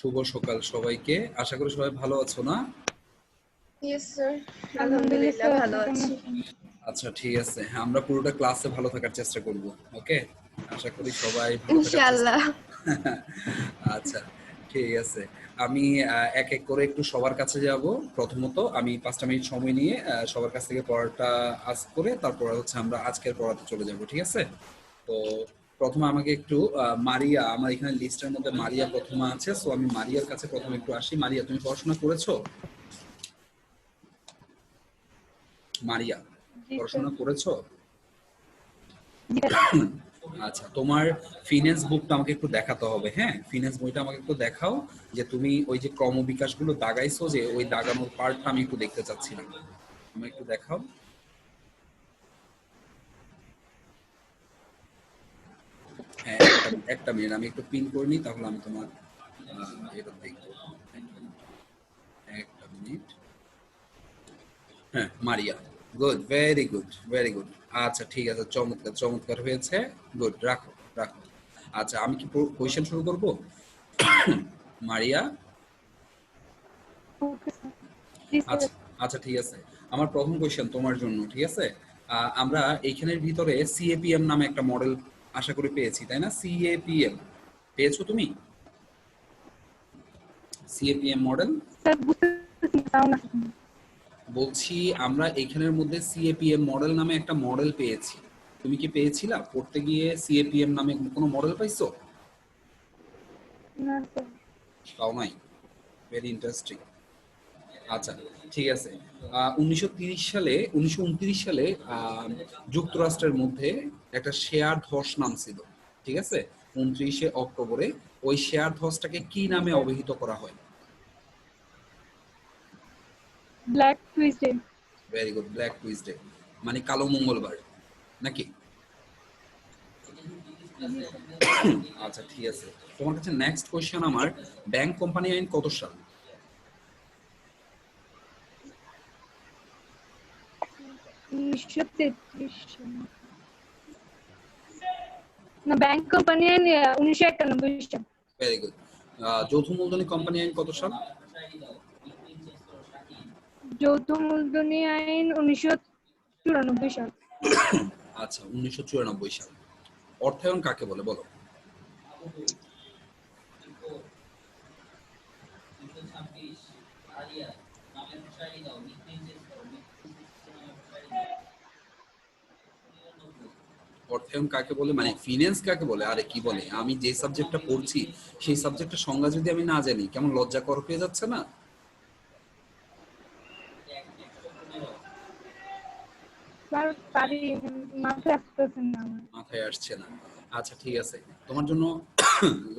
শুভ সকাল সবাইকে। আশা করি সবাই ভালো আছো না? ইয়েস স্যার, আলহামদুলিল্লাহ ভালো আছি। আচ্ছা ঠিক আছে, হ্যাঁ আমরা পুরোটা ক্লাসে ভালো থাকার চেষ্টা করব। ওকে, আশা করি সবাই ভালো থাকার চেষ্টা। ইনশাআল্লাহ। আচ্ছা ঠিক আছে। আমি এক এক করে একটু সবার কাছে যাব। প্রথমত আমি 5টা মিনিট সময় নিয়ে সবার কাছ থেকে পড়াটা আস্ক করে তারপর হচ্ছে আমরা আজকের পড়াতে চলে যাব, ঠিক আছে? তো প্রথমে আমাকে একটু মারিয়া, আমার এখানে লিস্টের মধ্যে মারিয়া প্রথমে আছে, সো আমি মারিয়ার কাছে প্রথমে একটু আসি। মারিয়া, তুমি পড়াশোনা করেছো? মারিয়া, জি স্যার। পড়াশোনা করেছো? আচ্ছা, তোমার ফিনান্স বুকটা আমাকে একটু দেখাতে হবে। হ্যাঁ, ফিনান্স বইটা আমাকে একটু দেখাও, যে তুমি ওই যে ক্রমবিকাশগুলো দাগাইছো, যে ওই দাগানোর পার্টটা আমি একটু দেখতে চাচ্ছিলাম। আমাকে একটু দেখাও। হ্যাঁ, একটা মিনিট আমি একটু পিন করে নিই, তাহলে আমি তোমার এটা দেখবো। একটা মিনিট। হ্যাঁ, মারিয়া, good, very good, very good. আচ্ছা ঠিক আছে, চমৎকার চমৎকার হয়েছে। গুড, রাখো রাখো। আচ্ছা, আমি কি কোয়েশ্চেন শুরু করব? Maria, okay sir. জি স্যার। আচ্ছা আচ্ছা ঠিক আছে। আমার প্রথম কোয়েশ্চেন তোমার জন্য, ঠিক আছে? আমরা এইখানের ভিতরে সিএপিএম নামে একটা মডেল আশা করি পেয়েছি, তাই না? সিএপিএম পেয়েছো তুমি? সিএপিএম মডেল স্যার বুঝতেছি না, সাউন্ড আসছে না। বলছি, আমরা এইখানের মধ্যে সিএপিএম মডেল নামে একটা মডেল পেয়েছি। তুমি কি পেয়েছিলা পড়তে গিয়ে? সিএপিএম নামে কোনো মডেল পাইছো? না স্যার। পাও নাই? Very interesting. আচ্ছা ঠিক আছে। 1929 সালে যুক্তরাষ্ট্রের মধ্যে একটা শেয়ার ধস নামছিল, ঠিক আছে? 29শে অক্টোবরে ওই শেয়ার ধসটাকে কি জি নামে স্যার। অভিহিত করা হয়? Black Tuesday. Very good, black Tuesday, মানে কালো মঙ্গলবার নাকি? জি স্যার। আচ্ছা ঠিক আছে। তোমার কাছে নেক্সট কোশ্চেন আমার, ব্যাংক কোম্পানি আইন কত সাল? 1933 না, ব্যাংক কোম্পানি 1991 সাল। Very good. যৌথ মূলধনী কোম্পানি আইন কত সাল? যৌথ মূলধনী আইন 1994 সাল। আচ্ছা, 1994 সাল। অর্থায়ন কাকে বলে বলো? অর্থায়ন কাকে বলে মানে ফিনান্স কাকে বলে? আরে কি বলে, আমি যে সাবজেক্টটা পড়ছি সেই সাবজেক্টের সংজ্ঞা যদি আমি না জানি, কেমন লজ্জাকর হয়ে যাচ্ছে না? স্যার পারি, মাথায় আসতেছে না আমার। মাথায় আসছে না? আচ্ছা ঠিক আছে, তোমার জন্য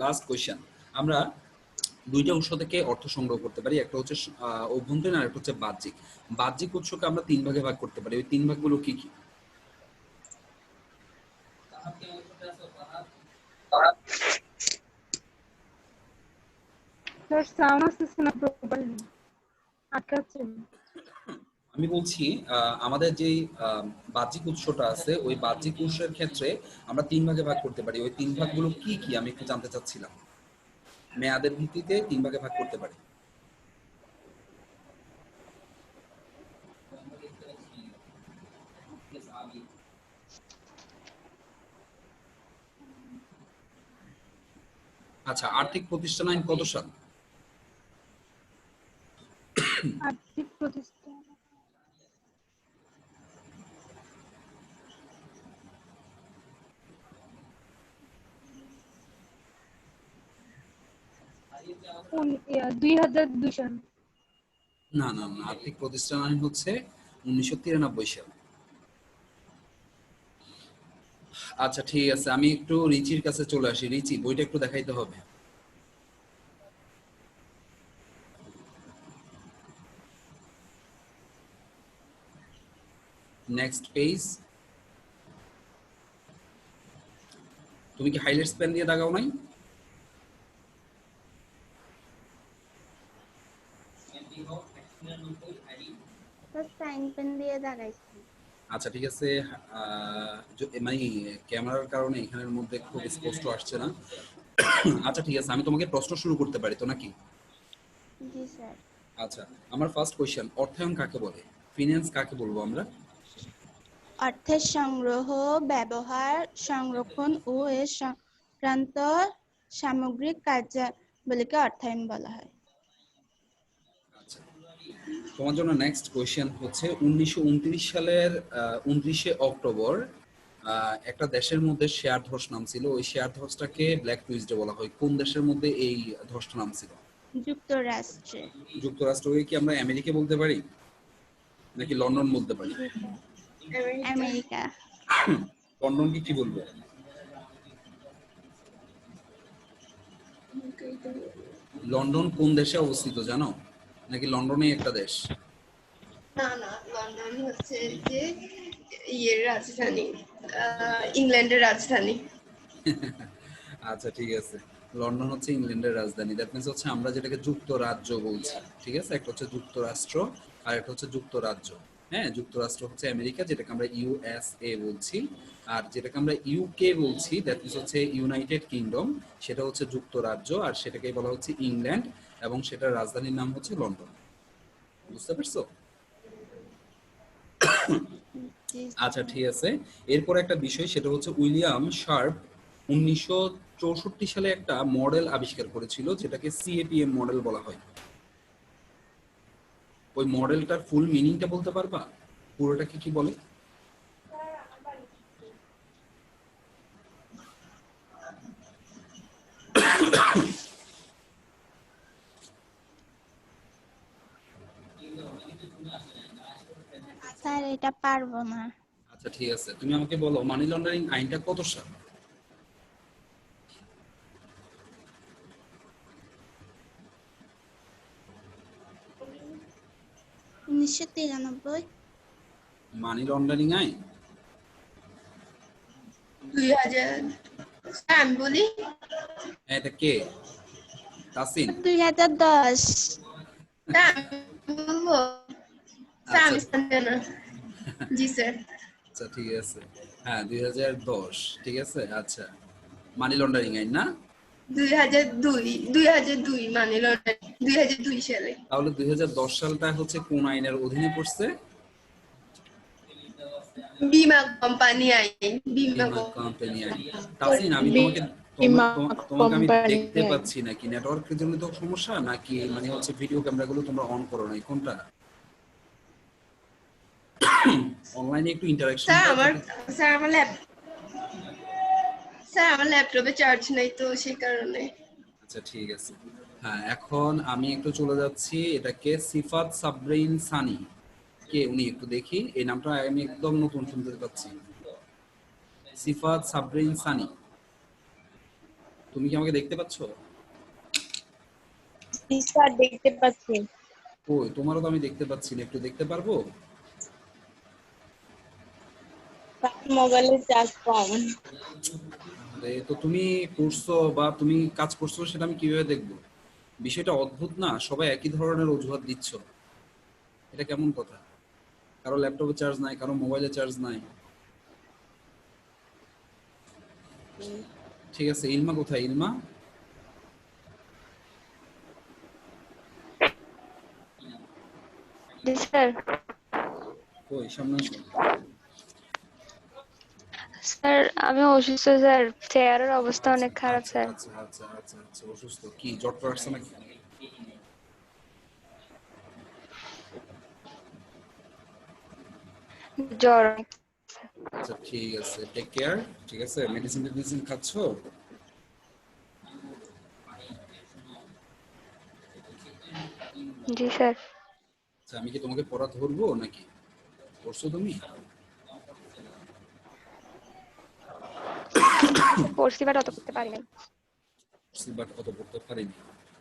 লাস্ট কোয়েশ্চেন। আমরা দুইটা উৎস থেকে অর্থ সংগ্রহ করতে পারি, একটা হচ্ছে অভ্যন্তরীণ, আর একটা হচ্ছে বাহ্যিক। বাহ্যিক উৎসকে আমরা 3 ভাগে ভাগ করতে পারি। ওই 3 ভাগগুলো কি কি? স্যার সাউন্ড আসতেছে না প্রপারলি, আটকাচ্ছে। আমি বলছি, আমাদের যে বাহ্যিক উৎসটা আছে, ওই বাহ্যিক উৎসের ক্ষেত্রে আমরা 3 ভাগে ভাগ করতে পারি। ওই 3 ভাগগুলো কি কি আমি একটু জানতে চাচ্ছিলাম। মেয়াদের ভিত্তিতে 3 ভাগে ভাগ করতে পারি। আচ্ছা, আর্থিক প্রতিষ্ঠান আইন কত সাল? আর্থিক প্রতিষ্ঠান উন 2002 সাল। না না না, আর্থিক প্রতিষ্ঠান আইন হচ্ছে 1993 সাল। আচ্ছা ঠিক আছে, আমি একটু রিচির কাছে চলে আসি। রিচি, বইটা একটু দেখাইতে হবে। Next page. তুমি কি হাইলাইটস পেন দিয়ে দাগাও নাই? স্যার সাইন পেন দিয়ে দাগাইছি। আচ্ছা ঠিক আছে। মানে ক্যামেরার কারণে এখানের মধ্যে খুব স্পষ্ট আসছে না। আচ্ছা ঠিক আছে, আমি তোমাকে প্রশ্ন শুরু করতে পারি তো নাকি? জি স্যার। আচ্ছা, আমার ফার্স্ট কোয়েশ্চেন, অর্থায়ন কাকে বলে? ফিন্যান্স কাকে বলবো আমরা? অর্থের সংগ্রহ, ব্যবহার, সংরক্ষণ ও এর সংক্রান্ত সামগ্রিক কার্যাবলীকে অর্থায়ন বলা হয়। আচ্ছা, তোমার জন্য নেক্সট কোয়েশ্চেন হচ্ছে 1929 সালের 29শে অক্টোবর একটা দেশের মধ্যে শেয়ার ধস নামছিল, ওই শেয়ার ধসটাকে ব্ল্যাক টুইসডে বলা হয়। কোন দেশের মধ্যে এই ধসটা নামছিল? যুক্তরাষ্ট্রে। যুক্তরাষ্ট্রকে কি আমরা আমেরিকা বলতে পারি নাকি লন্ডন বলতে পারি? জি স্যার। আমেরিকা। লন্ডনকে কি বলবো? লন্ডন কোন দেশে অবস্থিত জানো, নাকি লন্ডনই একটা দেশ? না না, লন্ডন হচ্ছে যে ইয়ের রাজধানী, ইংল্যান্ডের রাজধানী। আচ্ছা ঠিক আছে, লন্ডন হচ্ছে ইংল্যান্ডের রাজধানী। দ্যাট মিন্স হচ্ছে আমরা যেটাকে যুক্তরাজ্য বলছি, ঠিক আছে? একটা হচ্ছে যুক্তরাষ্ট্র আর একটা হচ্ছে যুক্তরাজ্য। হ্যাঁ, যুক্তরাষ্ট্র হচ্ছে আমেরিকা, যেটাকে আমরা ইউএসএ বলছি, আর যেটাকে আমরা ইউকে বলছি দ্যাট মিন্স হচ্ছে ইউনাইটেড কিংডম, সেটা হচ্ছে যুক্তরাজ্য, আর সেটাকেই বলা হচ্ছে ইংল্যান্ড, এবং সেটার রাজধানীর নাম হচ্ছে লন্ডন। বুঝতে পারছো? জি আচ্ছা স্যার। ঠিক আছে, এরপর একটা বিষয়, সেটা হচ্ছে উইলিয়াম শার্প 1964 সালে একটা মডেল আবিষ্কার করেছিল, যেটাকে সিএপিএম মডেল বলা হয়। ওই মডেলটার ফুল মিনিংটা বলতে পারবা? পুরোটাকে কি বলে? স্যার এটা পারবো না। আচ্ছা ঠিক আছে, তুমি আমাকে বলো মানি লন্ডারিং আইনটা কত সাল? 1993। মানি লন্ডারিং আইন 2000। আমি বলি, হ্যাঁ, এটা কে? তাসিন? 2010। আমি বলবো। স্যার, আচ্ছা আমি জানি না। জি স্যার। আচ্ছা ঠিক আছে, হ্যাঁ 2010, ঠিক আছে। আচ্ছা, মানি লন্ডারিং আইন না? 2002 মানে লন্ডন 2002 সালে। তাহলে 2010 সালটা হচ্ছে কোন আইনের অধীনে পড়ছে? বীমা কোম্পানি আইন। বীমা বিমা কোম্পানি আইন। তাসিন, আমি কোম্পানি। তোমাকে বীমা তোমাকে আমি কোম্পানি দেখতে পাচ্ছি নাকি নেটওয়ার্কের জন্য তো সমস্যা, নাকি মানে হচ্ছে ভিডিও ক্যামেরাগুলো তোমরা অন করো নাই, কোনটা? অনলাইনে একটু স্যার ইন্টারাকশনটা আমার স্যার আমার ল্যাপ স্যার আমার ল্যাপটপে চার্জ নেই তো সেই কারণে। আচ্ছা ঠিক আছে, হ্যাঁ এখন আমি একটু চলে যাচ্ছি এটাকে সিফাত সাবরিন সানি, কে উনি একটু দেখি, এই নামটা আমি একদম নতুন শুনতে পাচ্ছি। সিফাত সাবরিন সানি, তুমি কি আমাকে দেখতে পাচ্ছো? জি স্যার, দেখতে পাচ্ছি। কই, তোমারও তো আমি দেখতে পাচ্ছি না, একটু দেখতে পারবো? মোবাইলের চার্জ কম। আরে তো তুমি করছো বা তুমি কাজ করছো, সেটা আমি কিভাবে দেখবো? বিষয়টা অদ্ভুত না, সবাই একই ধরনের অজুহাত দিচ্ছ, এটা কেমন কথা? কারো ল্যাপটপে চার্জ নাই, কারো মোবাইলে চার্জ নাই। ঠিক আছে, ইলমা কোথায়? ইলমা জি স্যার। কই, সামনে আসো। স্যার আমি অসুস্থ স্যার, চেয়ারের অবস্থা অনেক খারাপ আচ্ছা স্যার। আচ্ছা আচ্ছা আচ্ছা আচ্ছা, অসুস্থ কি, জ্বর টর আসছে নাকি? জ্বর। আচ্ছা ঠিক আছে, টেক কেয়ার। ঠিক আছে, মেডিসিন টেডিসিন খাচ্ছো? জি স্যার। আচ্ছা, আমি কি তোমাকে পড়া ধরবো নাকি? পড়ছো তুমি? পড়ছি বাট অত করতে পারি নাই। বাট অত পড়তে পারিনি।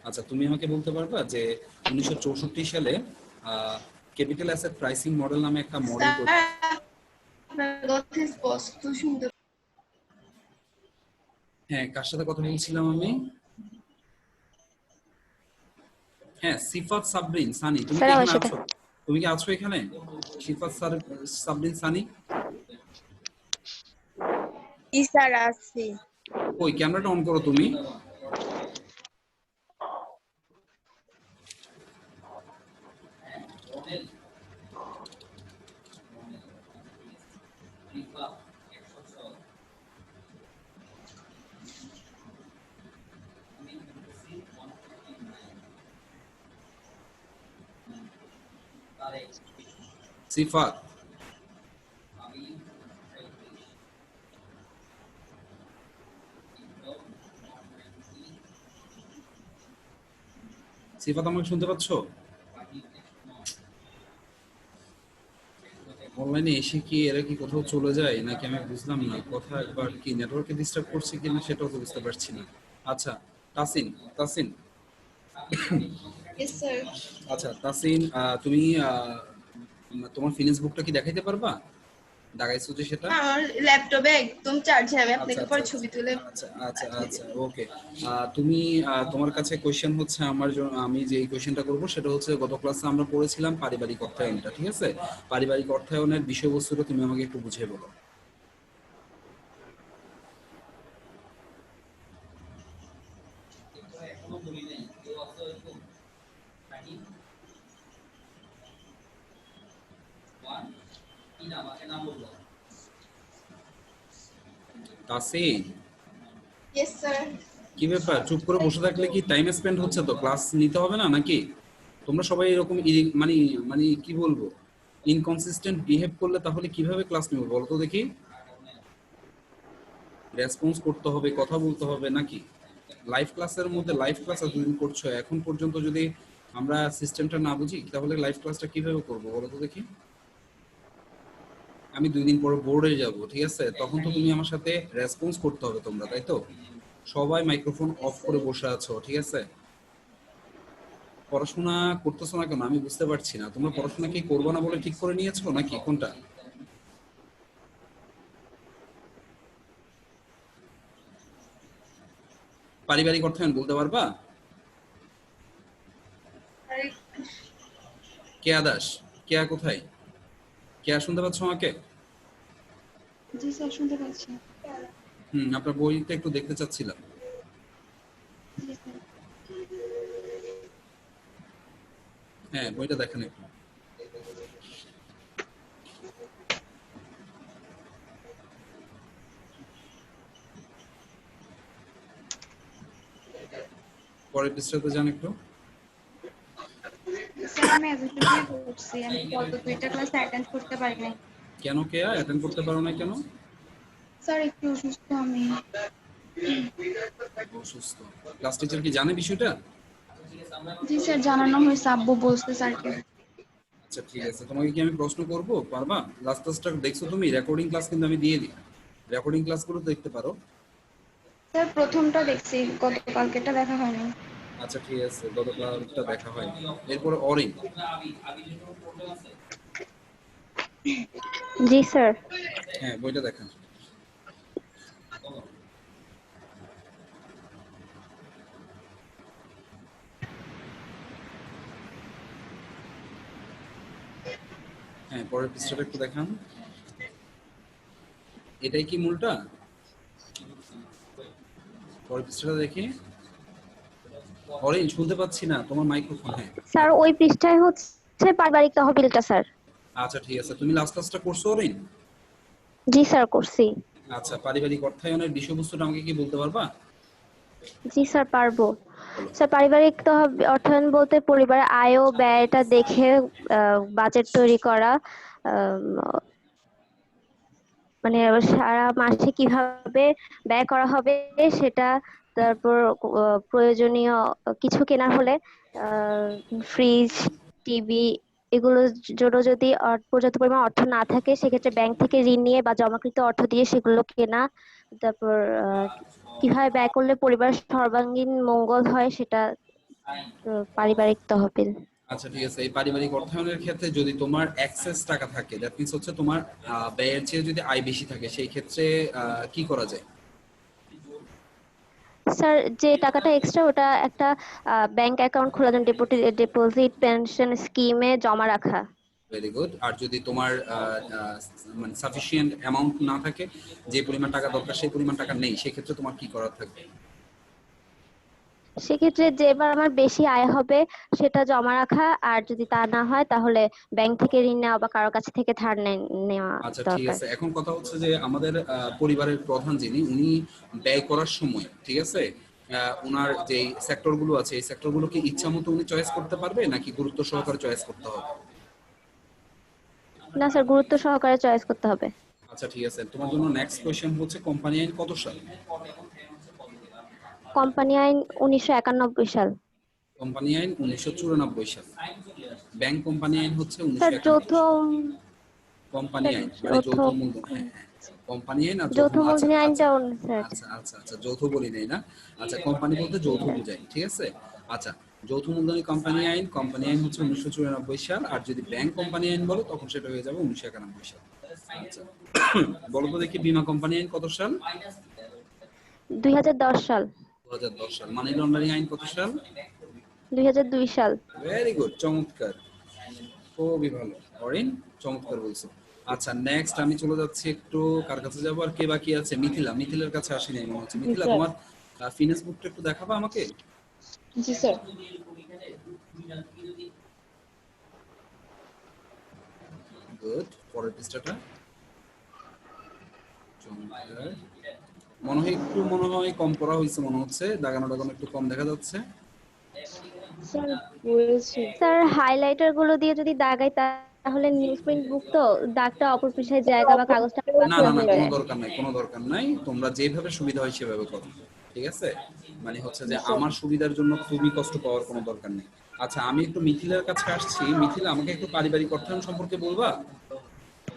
আচ্ছা, তুমি আমাকে বলতে পারবা যে 1964 সালে ক্যাপিটাল অ্যাসেট প্রাইসিং মডেল নামে একটা মডেল? স্যার আপনার কথা স্পষ্ট শুনতে। হ্যাঁ, কার সাথে কথা বলছিলাম আমি? হ্যাঁ, সিফাত সাবরিন সানি, তুমি স্যার কি আমার এখানে সাথে। আছো? তুমি কি আছো এখানে? সিফাত সাবরিন সানি, জি স্যার, আছি। ওই ক্যামেরাটা অন করো তুমি। সিফাত, সিফাত আমাকে শুনতে পাচ্ছ? অনলাইনে এসে কি এরা কি কোথাও চলে যায় নাকি আমি বুঝলাম না, কথা একবার কি নেটওয়ার্কে ডিস্টার্ব করছে কিনা সেটাও তো বুঝতে পারছি না। আচ্ছা, তাসিন, তাসিন, ইয়েস স্যার। আচ্ছা তাসিন, তুমি তোমার ফিনিশ বুকটা কি দেখাইতে পারবা? দাগাইছো যে সেটা? আমার ল্যাপটপে একদম চার্জে, আমি আচ্ছা আপনাকে আচ্ছা পরে আচ্ছা ছবি তুলে আচ্ছা আচ্ছা পাঠিয়ে আচ্ছা, দিব। ওকে। তুমি তোমার কাছে কোয়েশ্চেন হচ্ছে আমার জন্য, আমি যে কোয়েশ্চেনটা করব সেটা হচ্ছে গত ক্লাসে আমরা পড়েছিলাম পারিবারিক অর্থায়নটা, ঠিক আছে? পারিবারিক অর্থায়নের বিষয়বস্তুটা তুমি আমাকে একটু বুঝিয়ে বলো। Tasin, yes sir. কি ব্যাপার, চুপ করে বসে থাকলে কি টাইম স্পেন্ড হচ্ছে? তো ক্লাস নিতে হবে না নাকি? তোমরা সবাই এরকম মানে মানে কি বলবো, ইনকনসিস্টেন্ট বিহেভ করলে তাহলে কিভাবে ক্লাস নেবো বলো তো দেখি? রেসপন্স করতে হবে, কথা বলতে হবে নাকি? লাইভ ক্লাসের মধ্যে লাইভ ক্লাস এতদিন করছো, এখন পর্যন্ত যদি আমরা সিস্টেমটা না বুঝি তাহলে লাইভ ক্লাসটা কিভাবে করবো বলো তো দেখি? আমি 2 দিন পর বোর্ডে যাব, ঠিক আছে? তখন তো তুমি আমার সাথে রেসপন্স করতে হবে তোমরা, তাই তো? সবাই মাইক্রোফোন অফ করে বসে আছো, ঠিক আছে? পড়াশোনা করতেছো না কেন আমি বুঝতে পারছি না। তোমরা পড়াশোনা কি করবো না বলে ঠিক করে নিয়েছো নাকি কোনটা? পারিবারিক অর্থায়ন বলতে পারবা? আরে, কেয়া দাস, কেয়া কোথায়? কেয়া শুনতে পাচ্ছ আমাকে? জি স্যার, শুনতে পাচ্ছি। আপনার বইটা একটু দেখতে চাচ্ছিলাম। জি স্যার। হ্যাঁ, বইটা দেখেন একটু। পরের পৃষ্ঠাতে যান একটু। স্যার আমি এতটুকুই করছি, আমি গত 2টা ক্লাস অ্যাটেন্ড করতে পারি নাই। কেন কেয়া অ্যাটেন্ড করতে পারো না কেন? স্যার একটু অসুস্থ আমি। অসুস্থ? ক্লাস টিচার কি জানে বিষয়টা? জি স্যার, জানানো হয়েছে, আব্বু বলছে স্যারকে। আচ্ছা ঠিক আছে, তোমাকে কি আমি প্রশ্ন করব, পারবা? লাস্ট ক্লাসটা দেখছো তুমি? রেকর্ডিং ক্লাস কিন্তু আমি দিয়ে দিই, রেকর্ডিং ক্লাসগুলো দেখতে পারো। স্যার প্রথমটা দেখছি, গতকালকেটা দেখা হয়নি। আচ্ছা ঠিক আছে, গতকালটা দেখা হয়নি। এরপরে অরিন। জি স্যার। হ্যাঁ, বইটা দেখান। হ্যাঁ, পরের পৃষ্ঠাটা একটু দেখান। এটাই কি মূলটা? পরের পৃষ্ঠাটা দেখি। অরিন শুনতে পাচ্ছি না, তোমার মাইক্রোফোন। হ্যাঁ স্যার ওই পৃষ্ঠায় হচ্ছে পারিবারিক তহবিলটা স্যার। আচ্ছা ঠিক আছে, তুমি লাস্ট ক্লাসটা করছো অরিন? জি স্যার করছি। আচ্ছা, পারিবারিক অর্থায়নের বিষয়বস্তুটা আমাকে কি বলতে পারবা? জি স্যার পারবো। বলো। স্যার পারিবারিক অর্থায়ন বলতে পরিবারের আয় ও ব্যয়টা দেখে বাজেট তৈরি করা, আম, মানে সারা মাসে কিভাবে ব্যয় করা হবে সেটা, তারপর প্রয়োজনীয় কিছু কেনার হলে ফ্রিজ, টিভি, এগুলোর জন্য যদি পর্যাপ্ত পরিমাণ অর্থ না থাকে সেক্ষেত্রে ব্যাংক থেকে ঋণ নিয়ে বা জমাকৃত অর্থ দিয়ে সেগুলো কেনা। তারপর কিভাবে ব্যয় করলে পরিবারের সর্বাঙ্গীন মঙ্গল হয় সেটা পারিবারিক তহবিল। আচ্ছা ঠিক আছে, এই পারিবারিক অর্থায়নের ক্ষেত্রে যদি তোমার এক্সেস টাকা থাকে, দ্যাট মিন্স হচ্ছে তোমার ব্যয়ের চেয়ে যদি আয় বেশি থাকে, সেই ক্ষেত্রে কি করা যায়? স্যার যে টাকাটা এক্সট্রা ওটা একটা ব্যাংক অ্যাকাউন্ট খোলা, ডিপোজিট পেনশন স্কিমে জমা রাখা। Very good. আর যদি তোমার মানে সাফিসিয়েন্ট অ্যামাউন্ট না থাকে, যে পরিমাণ টাকা দরকার সেই পরিমাণ টাকা নেই, সেক্ষেত্রে তোমার কি করার থাকবে? সেক্ষেত্রে যেবার আমার বেশি আয় হবে সেটা জমা রাখা, আর যদি তা না হয় তাহলে ব্যাংক থেকে ঋণ নেওয়া বা কারো কাছ থেকে ধার নেওয়া আচ্ছা ঠিক দরকার। আছে, এখন কথা হচ্ছে যে আমাদের পরিবারের প্রধান যিনি, উনি ব্যয় করার সময়, ঠিক আছে, ওনার যে সেক্টরগুলো আছে এই সেক্টরগুলোকে ইচ্ছা মতো উনি চয়েস করতে পারবে নাকি গুরুত্ব সহকারে চয়েস করতে হবে? না স্যার, গুরুত্ব সহকারে চয়েস করতে হবে। আচ্ছা ঠিক আছে, তোমার জন্য নেক্সট কোয়েশ্চেন হচ্ছে কোম্পানি আইন কত সাল? কোম্পানি আইন 1991 সাল। কোম্পানি আইন 1994 সাল। ব্যাংক কোম্পানি আইন হচ্ছে স্যার 1991 যৌথ সাল। কোম্পানি স্যার আইন মানে যৌথ যৌথ মূলধন, হ্যাঁ হ্যাঁ, কোম্পানি আইন আর যৌথ, যৌথ আচ্ছা মূলধনী আচ্ছা আইনটা স্যার। আচ্ছা আচ্ছা আচ্ছা, যৌথ বলি নাই না। আচ্ছা, কোম্পানি বলতে যৌথ বোঝায়, ঠিক আছে। আচ্ছা, যৌথ মূলধনী কোম্পানি আইন হচ্ছে 1994 সাল, আর যদি ব্যাংক কোম্পানি আইন বলো তখন সেটা হয়ে যাবে 1991 সাল। আচ্ছা বলো তো দেখি, বীমা কোম্পানি আইন কত সাল? 2010 সাল। 2010 সাল। মানি লন্ডারিং আইন কত সাল? 2002 সাল। ভেরি গুড, চমৎকার, খুবই ভালো অরিন, চমৎকার বলছো। আচ্ছা নেক্সট আমি চলে যাচ্ছি একটু, কার কাছে যাবো আর কে বাকি আছে? মিথিলার কাছে আসি নাই মনে হচ্ছে। মিথিলা, স্যার। তোমার ফিনান্স বুকটা একটু দেখাবা আমাকে? জি স্যার। গুড, পরের পৃষ্ঠাটা চমৎকার। মনে হয় কম করা হয়েছে মনে হচ্ছে, দাগানো একটু কম দেখা যাচ্ছে। স্যার বলেছি। স্যার হাইলাইটার গুলো দিয়ে যদি দাগাই তাহলে নিউজ প্রিন্ট বুক তো দাগটা অপর পৃষ্ঠায় জায়গা বা কাগজটা না পাতলা না না, হয়ে কোনো যায়। দরকার নাই, তোমরা যেভাবে সুবিধা হয় সেভাবে করো, ঠিক আছে। মানে হচ্ছে যে জি স্যার। আমার সুবিধার জন্য খুবই কষ্ট পাওয়ার কোনো দরকার নেই। আচ্ছা আমি একটু মিথিলার কাছে আসছি। মিথিলা, আমাকে একটু পারিবারিক অর্থায়ন সম্পর্কে বলবা?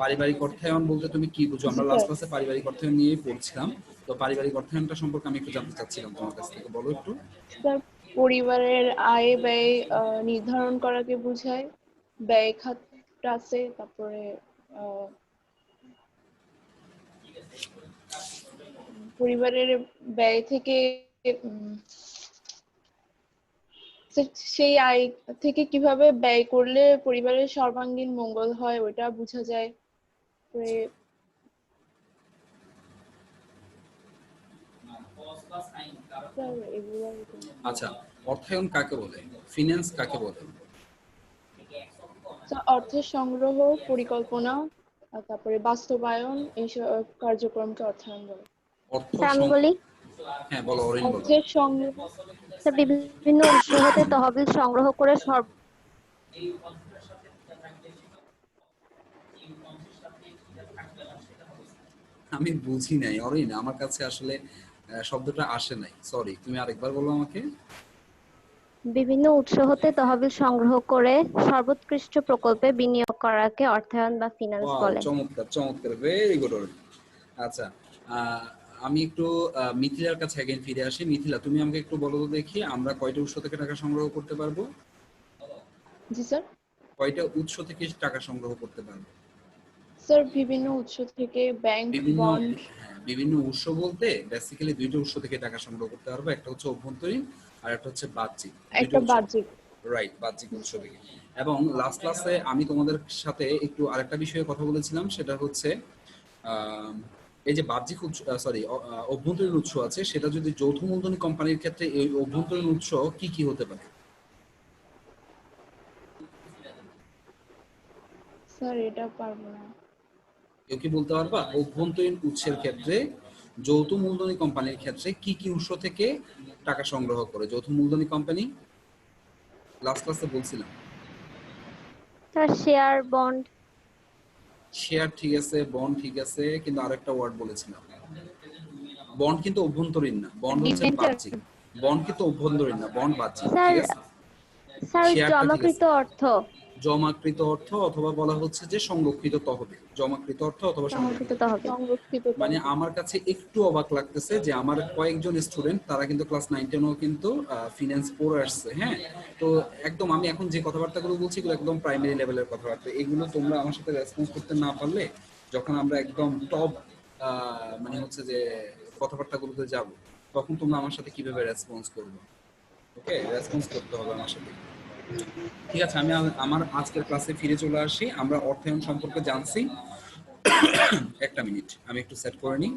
পারিবারিক অর্থায়ন বলতে তুমি কি বুঝো? জি আমরা লাস্ট স্যার। ক্লাসে পারিবারিক অর্থায়ন নিয়েই পড়ছিলাম, তো পারিবারিক অর্থায়নটা সম্পর্কে আমি একটু জানতে চাচ্ছিলাম তোমার কাছ থেকে, বলো একটু। স্যার পরিবারের আয় ব্যয় নির্ধারণ করাকে বোঝায়। ব্যয় খাতটা আছে, তারপরে আহ, পরিবারের ব্যয় থেকে উম, সেই আয় থেকে কিভাবে ব্যয় করলে পরিবারের সর্বাঙ্গীন মঙ্গল হয় ওটা বোঝা যায়। তারপরে স্যার এগুলো আচ্ছা, অর্থায়ন কাকে বলে? ফিনান্স কাকে বলে? স্যার অর্থের সংগ্রহ, পরিকল্পনা আর তারপরে বাস্তবায়ন এইসব কার্যক্রমকে অর্থায়ন বলে। অর্থ স্যার আমি বলি। হ্যাঁ বলো অরিন, বলো। অর্থের সংগ্রহ। স্যার বিভিন্ন উৎস হতে তহবিল সংগ্রহ করে আমি বুঝি নাই অরিন, আমার কাছে আসলে শব্দটা আসে নাই, সরি, তুমি আরেকবার বলো আমাকে। বিভিন্ন উৎস হতে তহবিল সংগ্রহ করে সর্বোৎকৃষ্ট প্রকল্পে বিনিয়োগ করাকে অর্থায়ন বা ফিনান্স ওয়াও, বলে। চমৎকার, ভেরি গুড অরিন। আচ্ছা, আহ, আমি একটু মিথিলার কাছে অ্যাগেন ফিরে আসি। মিথিলা, তুমি আমাকে একটু বলো তো দেখি, আমরা কয়টা উৎস থেকে টাকা সংগ্রহ করতে পারবো? জি স্যার। কয়টা উৎস থেকে টাকা সংগ্রহ করতে পারবো? স্যার বিভিন্ন উৎস থেকে ব্যাংক, বিভিন্ন, বন্ড। হ্যাঁ, বিভিন্ন উৎস বলতে বেসিক্যালি দুইটা উৎস থেকে টাকা সংগ্রহ করতে পারবো, একটা হচ্ছে অভ্যন্তরীণ আর একটা হচ্ছে বাহ্যিক, দুইটা একটা উৎস। বাহ্যিক। রাইট, বাহ্যিক উৎস থেকে। এবং লাস্ট ক্লাসে আমি তোমাদের সাথে একটু আরেকটা বিষয়ে কথা বলেছিলাম, সেটা হচ্ছে আহ, এই যে বাহ্যিক উৎস, সরি, অভ্যন্তরীণ উৎস আছে, সেটা যদি যৌথ মূলধনী কোম্পানির ক্ষেত্রে এই অভ্যন্তরীণ উৎস কি কি হতে পারে? স্যার এটা পারবো না। কেউ কি বলতে পারবা অভ্যন্তরীণ উৎসের ক্ষেত্রে যৌথ মূলধনী কোম্পানির ক্ষেত্রে কি কি উৎস থেকে টাকা সংগ্রহ করে যৌথ মূলধনী কোম্পানি? লাস্ট ক্লাসে বলছিলাম। Sir share, bond. শেয়ার ঠিক আছে, বন্ড ঠিক আছে, কিন্তু আরেকটা ওয়ার্ড বলেছিলাম। বন্ড কিন্তু অভ্যন্তরীণ না, বন্ড হচ্ছে বাহ্যিক। বন্ড কিন্তু অভ্যন্তরীণ না, বন্ড বাহ্যিক, স্যার ঠিক আছে। স্যার শেয়ারটা ঠিক আছে, জমাকৃত অর্থ। জমাকৃত অর্থ অথবা বলা হচ্ছে যে সংরক্ষিত তহবিল, জমাকৃত অর্থ অথবা সংরক্ষিত সংরক্ষিত। তহবিল। সংরক্ষিত মানে তহবিল। আমার কাছে একটু অবাক লাগতেছে যে আমার কয়েকজন স্টুডেন্ট তারা কিন্তু ক্লাস 9-10ও কিন্তু ফিনান্স পড়ে আসছে, হ্যাঁ। তো একদম আমি এখন যে কথাবার্তাগুলো বলছি এগুলো একদম প্রাইমারি লেভেলের কথাবার্তা, এগুলো তোমরা আমার সাথে রেসপন্স করতে না পারলে যখন আমরা একদম টপ মানে হচ্ছে যে কথাবার্তাগুলোতে যাব, তখন তোমরা আমার সাথে কিভাবে রেসপন্স করবে? ওকে, রেসপন্স করতে হবে আমার সাথে। ঠিক আছে, আমি আমার আজকের ক্লাসে ফিরে চলে আসি। আমরা অর্থায়ন সম্পর্কে জানছি। একটা মিনিট, আমি একটু সেট করে নিই।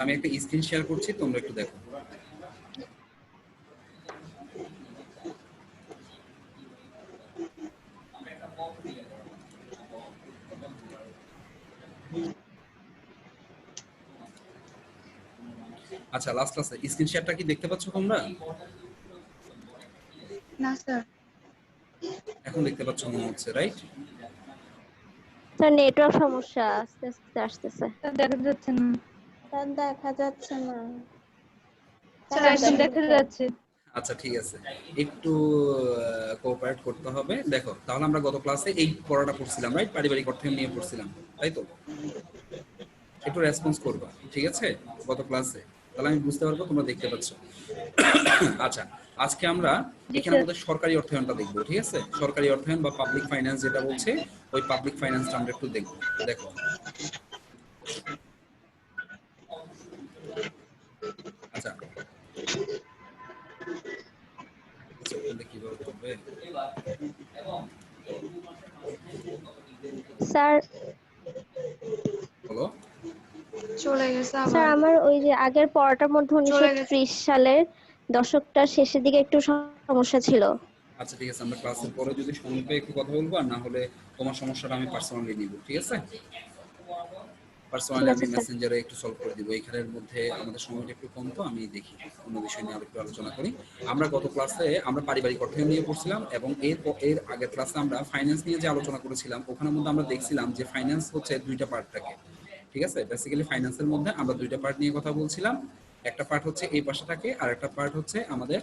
আমি একটা স্ক্রিন শেয়ার করছি, তোমরা একটু দেখো। আচ্ছা, লাস্ট ক্লাসে স্ক্রিন শেয়ারটা কি দেখতে পাচ্ছ তোমরা? না স্যার। এখন দেখতে পাচ্ছ মনে হচ্ছে, রাইট? স্যার নেটওয়ার্ক সমস্যা, আস্তে আস্তে আসতেছে। দেখা যাচ্ছে না। স্যার দেখা যাচ্ছে না। স্যার এখন দেখা যাচ্ছে। আচ্ছা ঠিক আছে, একটু কোঅপারেট করতে হবে। দেখো, তাহলে আমরা গত ক্লাসে এই পড়াটা পড়ছিলাম, রাইট? পারিবারিক অর্থায়ন নিয়ে পড়ছিলাম, তাই তো? একটু রেসপন্স করবা, ঠিক আছে? গত ক্লাসে, তাহলে আমি বুঝতে পারবো তোমরা দেখতে পাচ্ছ। আচ্ছা, আজকে আমরা এখানে আমাদের সরকারি অর্থায়নটা দেখবো, ঠিক আছে? সরকারি অর্থায়ন বা পাবলিক ফাইন্যান্স যেটা বলছে, ওই পাবলিক ফাইন্যান্সটা আমরা একটু দেখবো। দেখো, আচ্ছা কিভাবে করবে? স্যার বলো। চলে গেছে স্যার আবার। আমার ওই যে আগের পড়াটার মধ্যে চলে গেছে। 1930 সালের দশকটার শেষের দিকে একটু সমস্যা ছিল। আচ্ছা ঠিক আছে, আমরা ক্লাসের পরে যদি সময় পেয়ে একটু কথা বলবো, আর না হলে তোমার সমস্যাটা আমি পার্সোনালি নিব, ঠিক আছে? পার্সোনালি ঠিক আমি আছে স্যার। মেসেঞ্জারে একটু সলভ করে দিব। এখানের মধ্যে আমাদের সময়টা একটু কম, তো আমি দেখি অন্য বিষয় নিয়ে আরেকটু আলোচনা করি। আমরা গত ক্লাসে আমরা পারিবারিক অর্থায়ন নিয়ে পড়ছিলাম, এবং এর আগের ক্লাসে আমরা ফাইন্যান্স নিয়ে যে আলোচনা করেছিলাম, ওখানের মধ্যে আমরা দেখছিলাম যে ফাইন্যান্স হচ্ছে দুইটা পার্ট থাকে, ঠিক আছে? বেসিক্যালি ফাইন্যান্সের মধ্যে আমরা দুইটা পার্ট নিয়ে কথা বলছিলাম। একটা পার্ট হচ্ছে এই পাশে থাকে, আর একটা পার্ট হচ্ছে আমাদের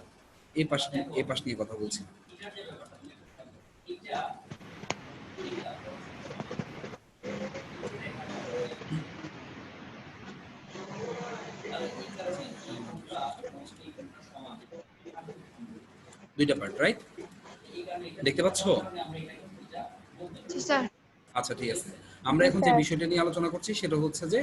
এই পাশ নিয়ে কথা বলছিলাম। দুইটা পার্ট, রাইট? দেখতে পাচ্ছো? জি স্যার। আচ্ছা ঠিক আছে, আমরা এখন যে বিষয়টা নিয়ে আলোচনা করছি সেটা হচ্ছে যে